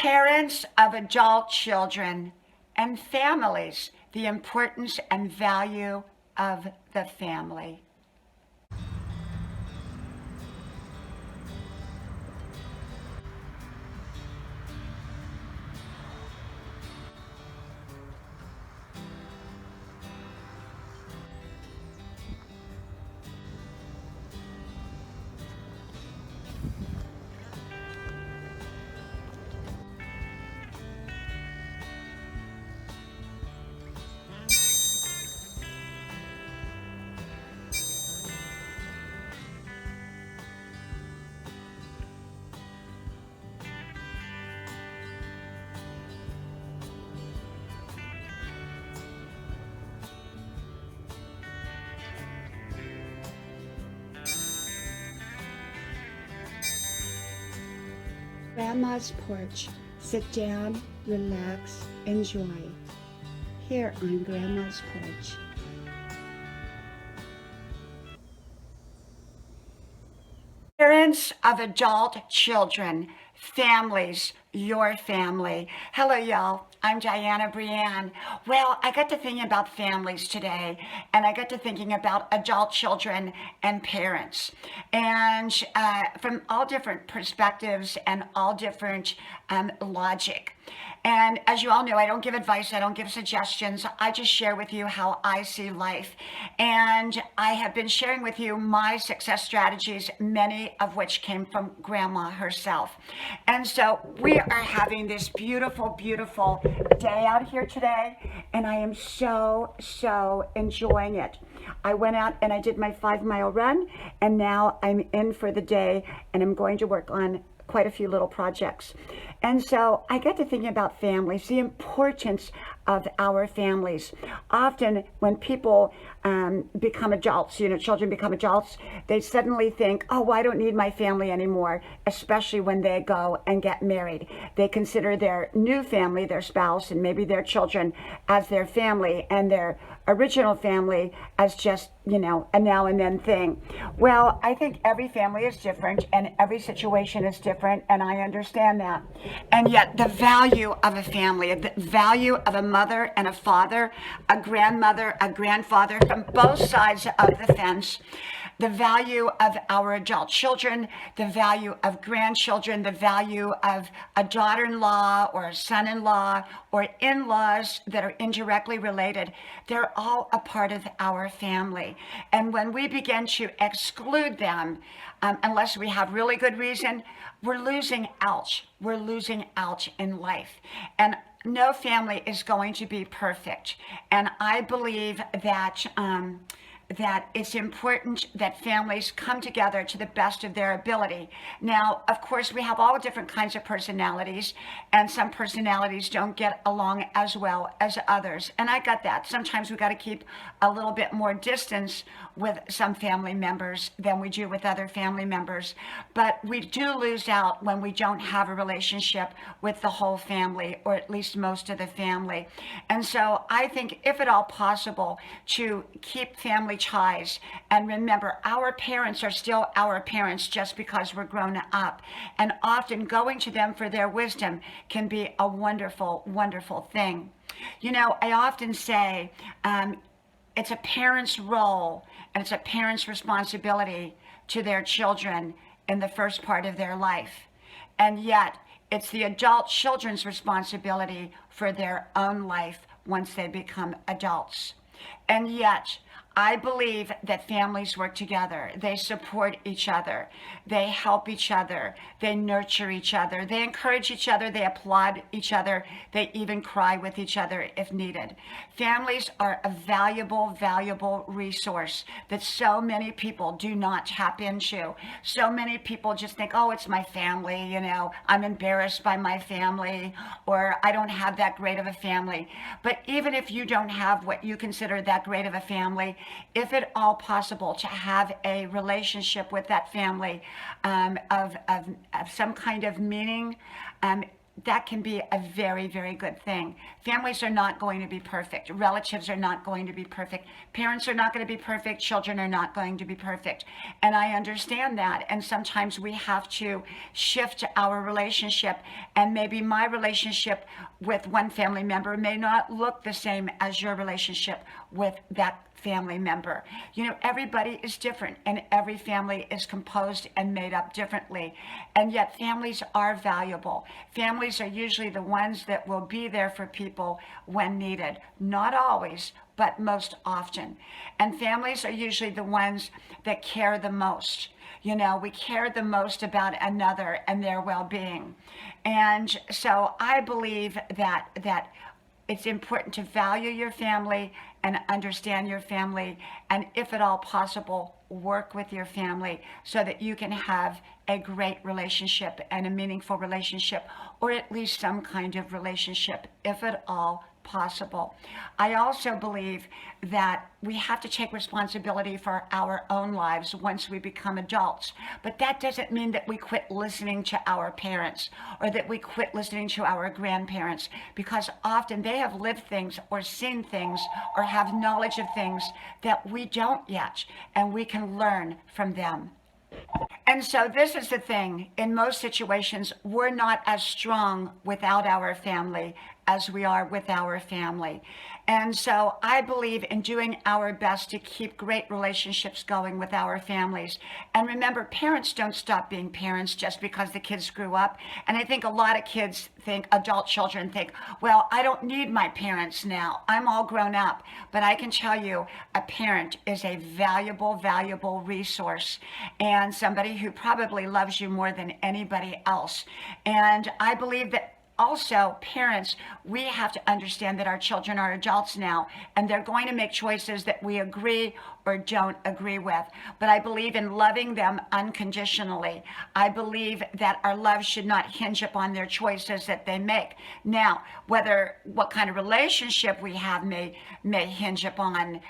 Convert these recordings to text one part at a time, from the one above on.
Parents of adult children and families, the importance and value of the family. Grandma's porch. Sit down, relax, enjoy. Here on Grandma's porch. Parents of adult children, families, your family. Hello, y'all. I'm DIANNA BRIANNE. Well, I got to thinking about families today, and I got to thinking about adult children and parents, and from all different perspectives and all different logic. And as you all know, I don't give advice, I don't give suggestions. I just share with you how I see life. And I have been sharing with you my success strategies, many of which came from Grandma herself. And so we are having this beautiful, beautiful day out here today, and I am so enjoying it. I went out and I did my 5-mile run, and now I'm in for the day, and I'm going to work on quite a few little projects. And so I get to thinking about families, the importance of our families. Often when people become adults, children become adults, they suddenly think, oh, well, I don't need my family anymore, especially when they go and get married. They consider their new family, their spouse, and maybe their children as their family, and their original family as just, a now and then thing. Well, I think every family is different and every situation is different, and I understand that. And yet the value of a family, the value of a mother and a father, a grandmother, a grandfather from both sides of the fence, the value of our adult children, the value of grandchildren, the value of a daughter-in-law or a son-in-law or in-laws that are indirectly related, they're all a part of our family. And when we begin to exclude them, unless we have really good reason, we're losing out. We're losing out in life. And no family is going to be perfect. And I believe that that it's important that families come together to the best of their ability. Now, of course, we have all different kinds of personalities, and some personalities don't get along as well as others. And I got that. Sometimes we got to keep a little bit more distance with some family members than we do with other family members. But we do lose out when we don't have a relationship with the whole family, or at least most of the family. And so I think, if at all possible, to keep family ties. And remember, our parents are still our parents just because we're grown up. And often going to them for their wisdom can be a wonderful, wonderful thing. I often say it's a parent's role and it's a parent's responsibility to their children in the first part of their life. And yet, it's the adult children's responsibility for their own life once they become adults. And yet, I believe that families work together. They support each other. They help each other. They nurture each other. They encourage each other. They applaud each other. They even cry with each other if needed. Families are a valuable, valuable resource that so many people do not tap into. So many people just think, oh, it's my family, I'm embarrassed by my family, or I don't have that great of a family. But even if you don't have what you consider that great of a family, if at all possible, to have a relationship with that family of some kind of meaning, that can be a very, very good thing. Families are not going to be perfect. Relatives are not going to be perfect. Parents are not going to be perfect. Children are not going to be perfect. And I understand that. And sometimes we have to shift our relationship. And maybe my relationship with one family member may not look the same as your relationship with that family member. You know, everybody is different and every family is composed and made up differently. And yet families are valuable. Families are usually the ones that will be there for people when needed. Not always, but most often. And families are usually the ones that care the most. You know, we care the most about another and their well-being. And so I believe that it's important to value your family and understand your family, and if at all possible, work with your family so that you can have a great relationship and a meaningful relationship, or at least some kind of relationship, if at all possible. I also believe that we have to take responsibility for our own lives once we become adults. But that doesn't mean that we quit listening to our parents or that we quit listening to our grandparents, because often they have lived things or seen things or have knowledge of things that we don't yet, and we can learn from them. And so this is the thing. In most situations, we're not as strong without our family as we are with our family. And so I believe in doing our best to keep great relationships going with our families. And remember, parents don't stop being parents just because the kids grew up. And I think a lot of kids think, adult children think, well, I don't need my parents now. I'm all grown up. But I can tell you, a parent is a valuable, valuable resource, and somebody who probably loves you more than anybody else. And I believe that also, parents, we have to understand that our children are adults now, and they're going to make choices that we agree or don't agree with. But I believe in loving them unconditionally. I believe that our love should not hinge upon their choices that they make. Now, what kind of relationship we have may hinge upon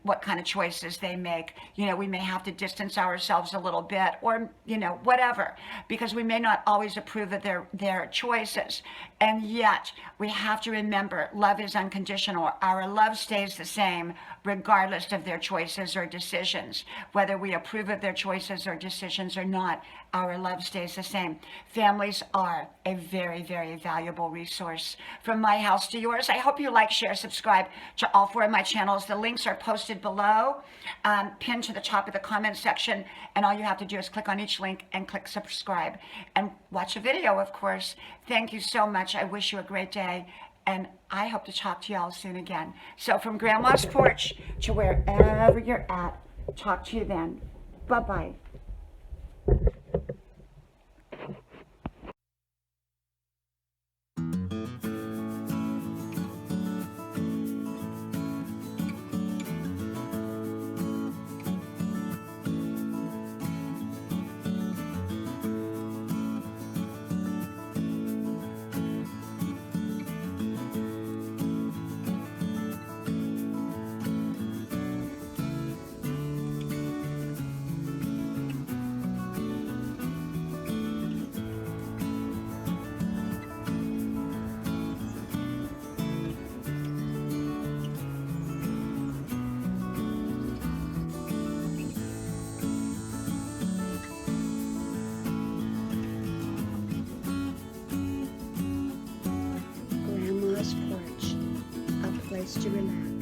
what kind of choices they make. You know, we may have to distance ourselves a little bit, or, you know, whatever, because we may not always approve of their choices. And yet, we have to remember, love is unconditional. Our love stays the same regardless of their choices or decisions. Whether we approve of their choices or decisions or not, our love stays the same. Families are a very, very valuable resource. From my house to yours, I hope you like, share, subscribe to all 4 of my channels. The links are posted below, pinned to the top of the comment section, and all you have to do is click on each link and click subscribe. And watch a video, of course. Thank you so much. I wish you a great day, and I hope to talk to y'all soon again. So from Grandma's porch to wherever you're at, talk to you then. Bye-bye. Grandma's porch, a place to relax.